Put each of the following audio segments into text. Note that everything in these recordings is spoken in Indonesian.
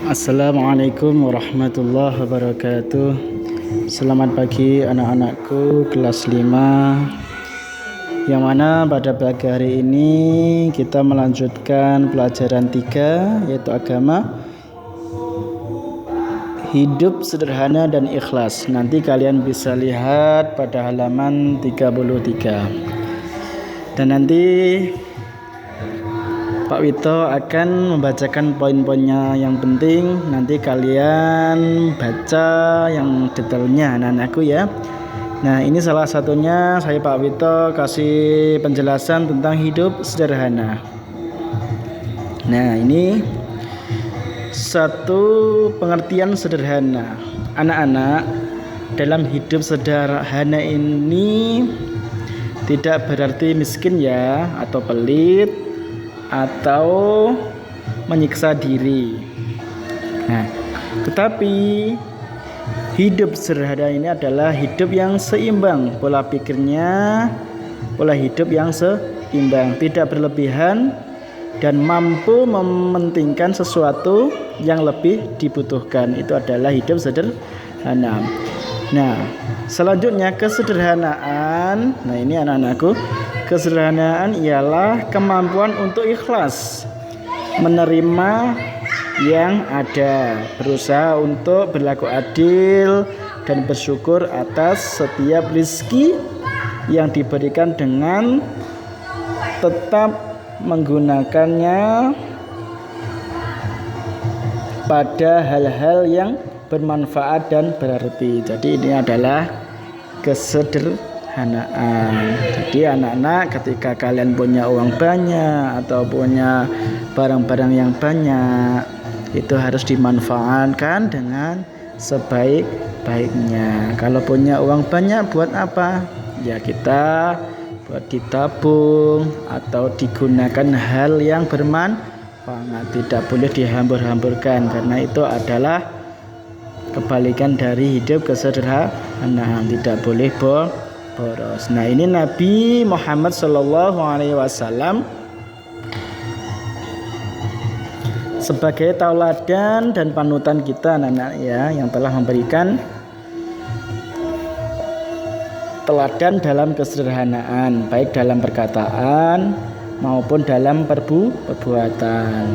Assalamualaikum warahmatullahi wabarakatuh. Selamat pagi anak-anakku kelas 5, yang mana pada pagi hari ini kita melanjutkan pelajaran 3, yaitu agama, hidup sederhana dan ikhlas. Nanti kalian bisa lihat pada halaman 33. Dan nanti Pak Wito akan membacakan poin-poinnya yang penting. Nanti kalian baca yang detailnya anak-anakku ya. Nah, ini salah satunya saya Pak Wito kasih penjelasan tentang hidup sederhana. Nah, ini satu pengertian sederhana. Anak-anak, dalam hidup sederhana ini tidak berarti miskin ya, atau pelit, atau menyiksa diri. Nah, tetapi hidup sederhana ini adalah hidup yang seimbang, pola pikirnya, pola hidup yang seimbang, tidak berlebihan dan mampu mementingkan sesuatu yang lebih dibutuhkan. Itu adalah hidup sederhana. Nah, selanjutnya kesederhanaan. Nah, ini anak-anakku, kesederhanaan ialah kemampuan untuk ikhlas menerima yang ada, berusaha untuk berlaku adil dan bersyukur atas setiap rezeki yang diberikan dengan tetap menggunakannya pada hal-hal yang bermanfaat dan berarti. Jadi ini adalah kesederhanaan. Jadi anak-anak, ketika kalian punya uang banyak atau punya barang-barang yang banyak, itu harus dimanfaatkan dengan sebaik-baiknya. Kalau punya uang banyak buat apa? Ya kita buat ditabung atau digunakan hal yang bermanfaat. Tidak boleh dihambur-hamburkan, karena itu adalah kebalikan dari hidup kesederhanaan. Tidak boleh boros. Nah, ini Nabi Muhammad SAW sebagai tauladan dan panutan kita anak-anak ya, yang telah memberikan teladan dalam kesederhanaan, baik dalam perkataan maupun dalam perbuatan.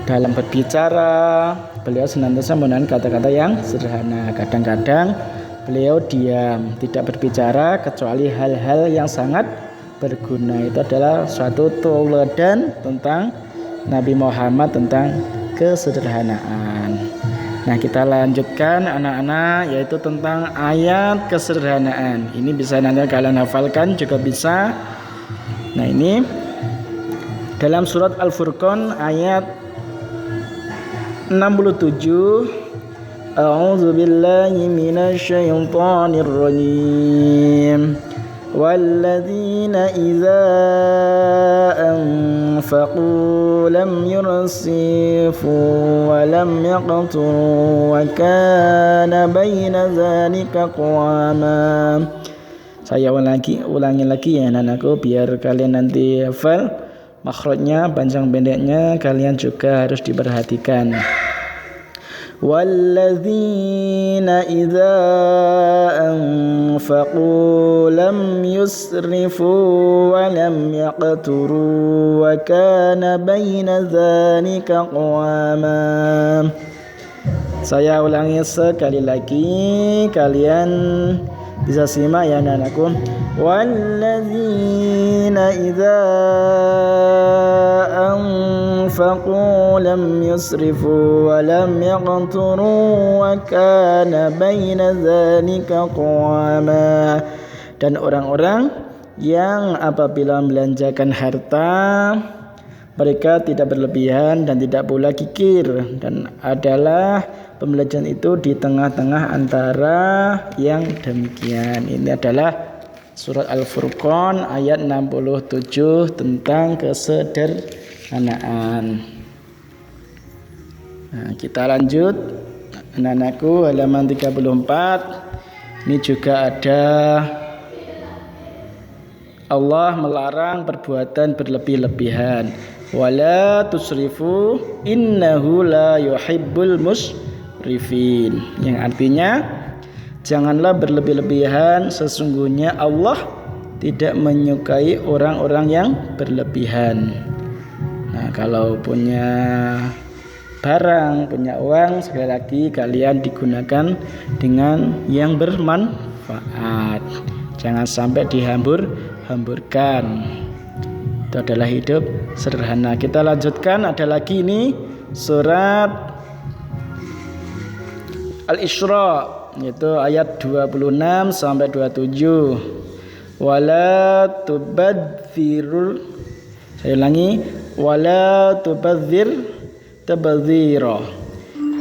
Dalam berbicara, beliau senantiasa menggunakan kata-kata yang sederhana. Kadang-kadang beliau diam, tidak berbicara kecuali hal-hal yang sangat berguna. Itu adalah suatu tauladan tentang Nabi Muhammad tentang kesederhanaan. Nah, kita lanjutkan anak-anak, yaitu tentang ayat kesederhanaan. Ini bisa nanti kalian hafalkan juga bisa. Nah, ini dalam surat Al-Furqan ayat 67. A'udzu billahi minasyaitonir rajim. Walladzina idza anfaqu lam yursifu wa lam yaqturu wa kana baina dzalika qawama. Saya ulangi lagi ya anak-anakku, biar kalian nanti hafal makhrajnya, panjang pendeknya kalian juga harus diperhatikan. Walladzina idza anfaqu lam yusrifu wa lam yaqturu wa kana baina dzalika qawama. Saya ulangi sekali lagi, kalian bisa simak ya anak-anakku. Walladzina idza anfaqu lam yusrifu wa lam yaqturu wa kana baina dzalika qawama. Dan orang-orang yang apabila belanjakan harta, mereka tidak berlebihan dan tidak pula kikir, dan adalah pembelanjaan itu di tengah-tengah antara yang demikian. Ini adalah surat Al-Furqan ayat 67 tentang kesederhanaan. Nah, kita lanjut anak-anakku, halaman 34. Ini juga ada Allah melarang perbuatan berlebih-lebihan. wala tusrifu innahu la yuhibbul musrifin, yang artinya janganlah berlebih-lebihan, sesungguhnya Allah tidak menyukai orang-orang yang berlebihan. Nah, kalau punya barang, punya uang, sekali lagi kalian digunakan dengan yang bermanfaat. Jangan sampai dihambur-hamburkan. Itu adalah hidup sederhana. Kita lanjutkan, ada lagi ini surat Al-Isra, yaitu ayat 26 sampai 27. Wala tubadzirul, saya ulangi, wala tubadzir tabdzira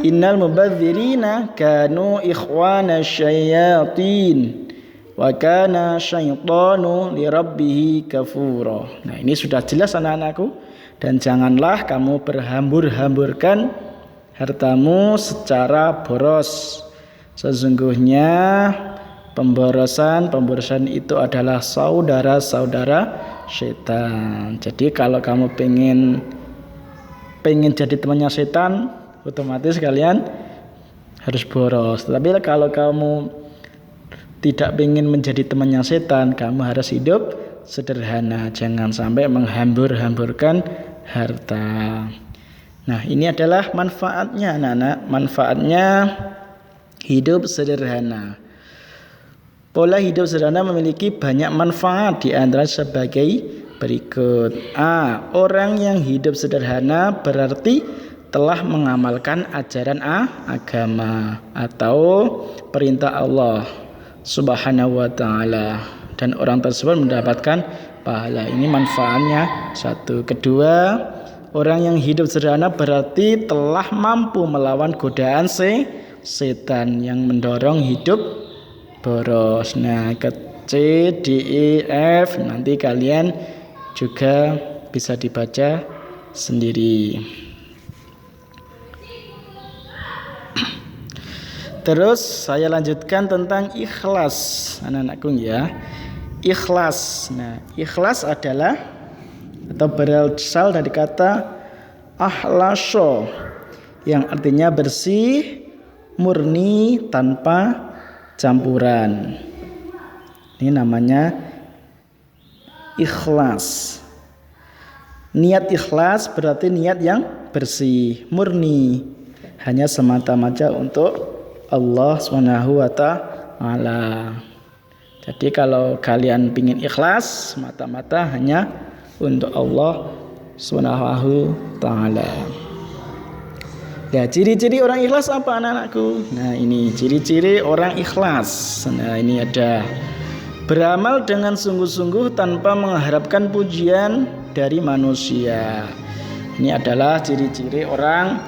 innal mubadzirina kanu ikhwana syayatin wa kana syaitanu lirabbih kafura. Nah, ini sudah jelas anak-anakku, dan janganlah kamu berhambur-hamburkan hartamu secara boros. Sesungguhnya pemborosan itu adalah saudara-saudara setan. Jadi kalau kamu pengen jadi temannya setan, otomatis kalian harus boros. Tapi kalau kamu tidak pengen menjadi temannya setan, kamu harus hidup sederhana. Jangan sampai menghambur-hamburkan harta. Nah, ini adalah manfaatnya anak-anak. Manfaatnya hidup sederhana. Pola hidup sederhana memiliki banyak manfaat, di antara sebagai berikut. A. Orang yang hidup sederhana berarti telah mengamalkan ajaran agama atau perintah Allah Subhanahu wa ta'ala, dan orang tersebut mendapatkan pahala. Ini manfaatnya satu. Kedua, orang yang hidup sederhana berarti telah mampu melawan godaan setan yang mendorong hidup boros. Nah, ke C, D, E, F nanti kalian juga bisa dibaca sendiri. Terus saya lanjutkan tentang ikhlas, anak-anakku ya. Ikhlas. Nah, ikhlas adalah atau berasal dari kata ahlasho, yang artinya bersih, murni, tanpa campuran. Ini namanya ikhlas. Niat ikhlas berarti niat yang bersih, murni, hanya semata-mata untuk Allah Subhanahu wa ta'ala. Jadi kalau kalian ingin ikhlas, semata-mata hanya untuk Allah Subhanahu wa ta'ala. Ya, ciri-ciri orang ikhlas apa anak-anakku? Nah, ini ciri-ciri orang ikhlas. Nah, ini ada: beramal dengan sungguh-sungguh tanpa mengharapkan pujian dari manusia. Ini adalah ciri-ciri orang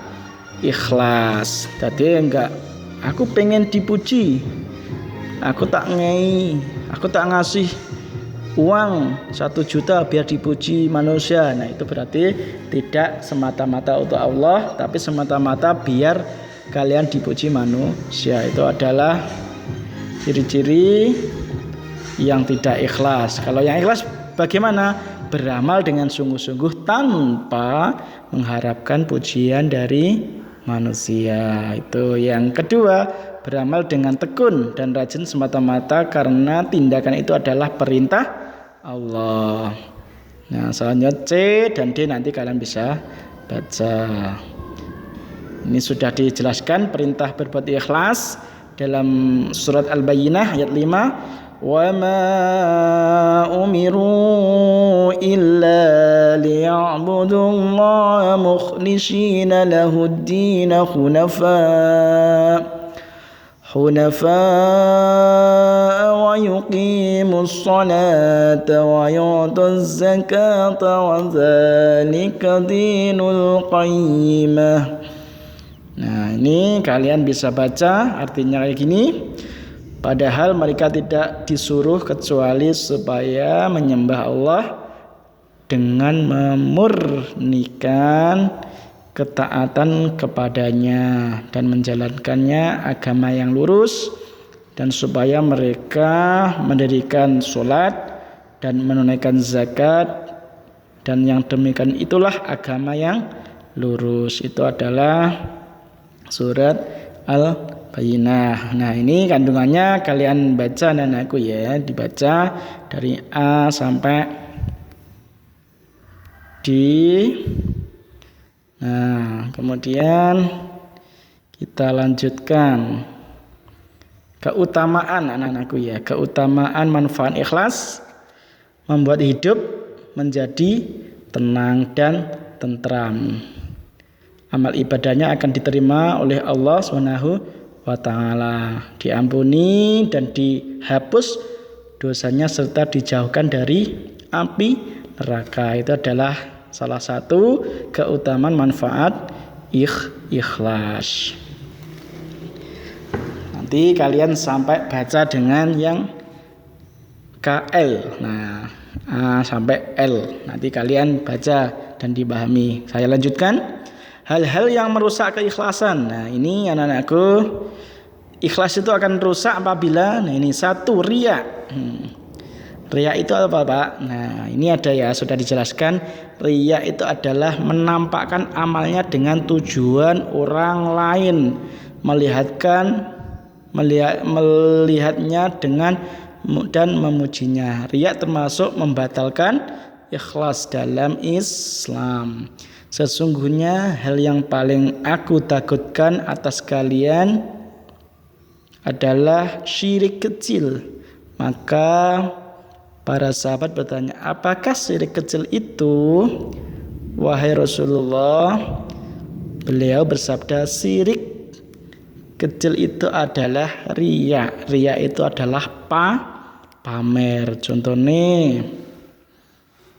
ikhlas. Tadi enggak, aku pengen dipuji, aku tak ngasih uang 1 juta biar dipuji manusia. Nah, itu berarti tidak semata-mata untuk Allah, tapi semata-mata biar kalian dipuji manusia. Itu adalah ciri-ciri yang tidak ikhlas. Kalau yang ikhlas bagaimana? Beramal dengan sungguh-sungguh tanpa mengharapkan pujian dari manusia. Itu yang kedua. Beramal dengan tekun dan rajin semata-mata karena tindakan itu adalah perintah Allah. Nah, selanjutnya C dan D nanti kalian bisa baca. Ini sudah dijelaskan perintah berbuat ikhlas dalam surat Al-Bayyinah ayat 5. Wa ma umiru illa liya'budullaha mukhlishina lahud-din حنفاء ويقيموا الصلاة ويؤتوا الزكاة وذلك دين القيمة. Nah, ini kalian bisa baca artinya kayak gini. Padahal mereka tidak disuruh kecuali supaya menyembah Allah dengan memurnikan ketaatan kepadanya dan menjalankannya agama yang lurus, dan supaya mereka mendirikan sholat dan menunaikan zakat dan yang demikian itulah agama yang lurus. Itu adalah surat Al-Bayyinah. Nah, ini kandungannya kalian baca anakku ya, dibaca dari A sampai D. Nah, kemudian kita lanjutkan keutamaan anak-anakku ya. Keutamaan manfaat ikhlas membuat hidup menjadi tenang dan tentram. Amal ibadahnya akan diterima oleh Allah Subhanahu wa taala, diampuni dan dihapus dosanya serta dijauhkan dari api neraka. Itu adalah salah satu keutamaan manfaat ikhlas. Nanti kalian sampai baca dengan yang KL. Nah, A sampai L. Nanti kalian baca dan dipahami. Saya lanjutkan. Hal-hal yang merusak keikhlasan. Nah, ini anak-anakku, ikhlas itu akan rusak apabila ini satu, riya. Riya itu apa, Pak? Nah, ini ada ya, sudah dijelaskan. Riya itu adalah menampakkan amalnya dengan tujuan orang lain melihatnya dengan dan memujinya. Riya termasuk membatalkan ikhlas dalam Islam. Sesungguhnya hal yang paling aku takutkan atas kalian adalah syirik kecil. Maka para sahabat bertanya, apakah syirik kecil itu, wahai Rasulullah? Beliau bersabda, syirik kecil itu adalah riya. Riya itu adalah pamer. Contohnya,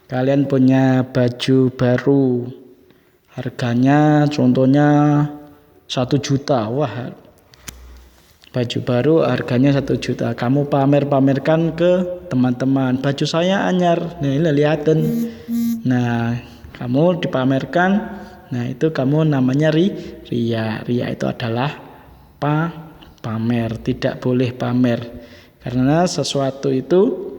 kalian punya baju baru, harganya contohnya 1 juta. Wah, baju baru harganya 1 juta. Kamu pamerkan ke teman-teman, baju saya anyar. Nah, ini lihatin. Nah, kamu dipamerkan. Nah, itu kamu namanya riya. Riya itu adalah pamer. Tidak boleh pamer, karena sesuatu itu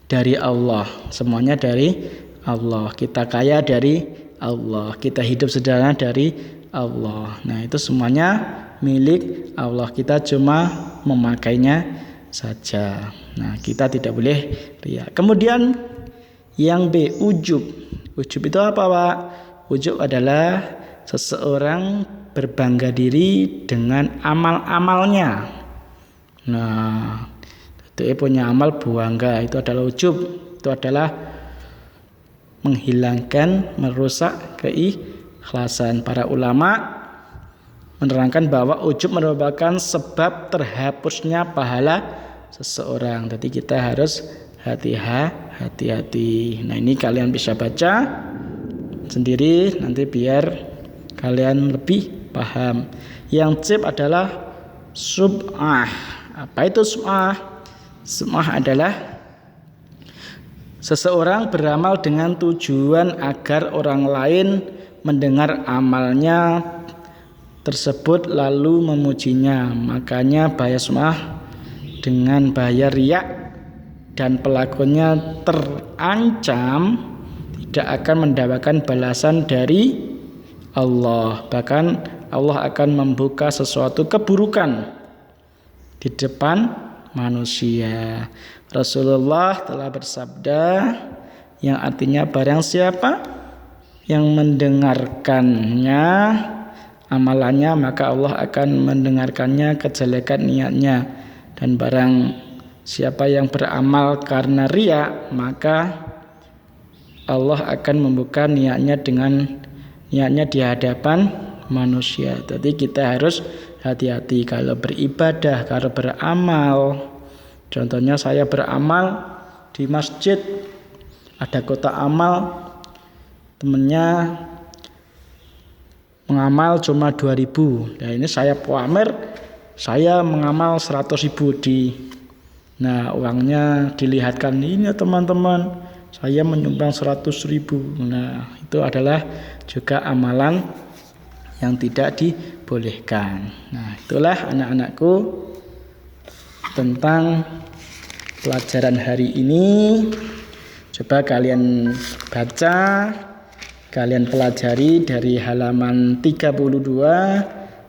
dari Allah. Semuanya dari Allah. Kita kaya dari Allah. Kita hidup sederhana dari Allah. Nah, itu semuanya milik Allah. Kita cuma memakainya saja. Nah, kita tidak boleh riya. Kemudian yang B, ujub. Ujub itu apa, Pak? Ujub adalah seseorang berbangga diri dengan amal-amalnya. Nah, itu punya amal bangga, itu adalah ujub. Itu adalah menghilangkan, merusak keikhlasan. Para ulama menerangkan bahwa ujub merupakan sebab terhapusnya pahala seseorang. Jadi kita harus hati-hati. Nah, ini kalian bisa baca sendiri nanti biar kalian lebih paham. Yang C adalah sub'ah. Apa itu sub'ah? Sub'ah adalah seseorang beramal dengan tujuan agar orang lain mendengar amalnya tersebut lalu memujinya. Makanya bahaya sub'ah dengan bahaya riya, dan pelakunya terancam tidak akan mendapatkan balasan dari Allah. Bahkan Allah akan membuka sesuatu keburukan di depan manusia. Rasulullah telah bersabda yang artinya barang siapa yang mendengarkannya amalannya, maka Allah akan mendengarkannya kejelekan niatnya. Dan barang siapa yang beramal karena riya, maka Allah akan membuka niatnya di hadapan manusia. Jadi kita harus hati-hati kalau beribadah, kalau beramal. Contohnya saya beramal di masjid, ada kotak amal, temennya mengamal cuma 2.000. Nah, ini saya pamer, saya mengamal 100.000 nah, uangnya dilihatkan, ini teman-teman, saya menyumbang 100.000. Nah, itu adalah juga amalan yang tidak dibolehkan. Nah, itulah anak-anakku tentang pelajaran hari ini. Coba kalian baca, kalian pelajari dari halaman 32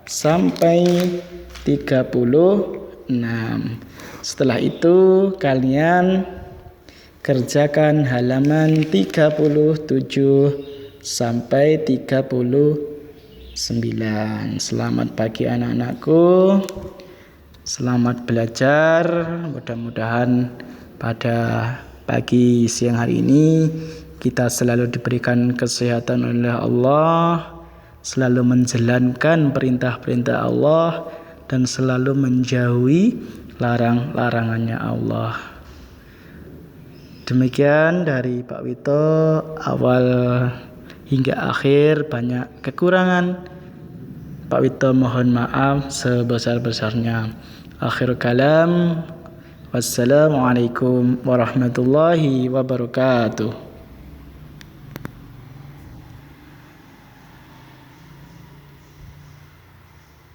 sampai 36. Setelah itu kalian kerjakan halaman 37 sampai 39. Selamat pagi anak-anakku. Selamat belajar. Mudah-mudahan pada pagi siang hari ini kita selalu diberikan kesehatan oleh Allah, selalu menjalankan perintah-perintah Allah, dan selalu menjauhi larang-larangannya Allah. Demikian dari Pak Wito, awal hingga akhir banyak kekurangan. Pak Wito mohon maaf sebesar-besarnya. Akhir kalam, wassalamualaikum warahmatullahi wabarakatuh.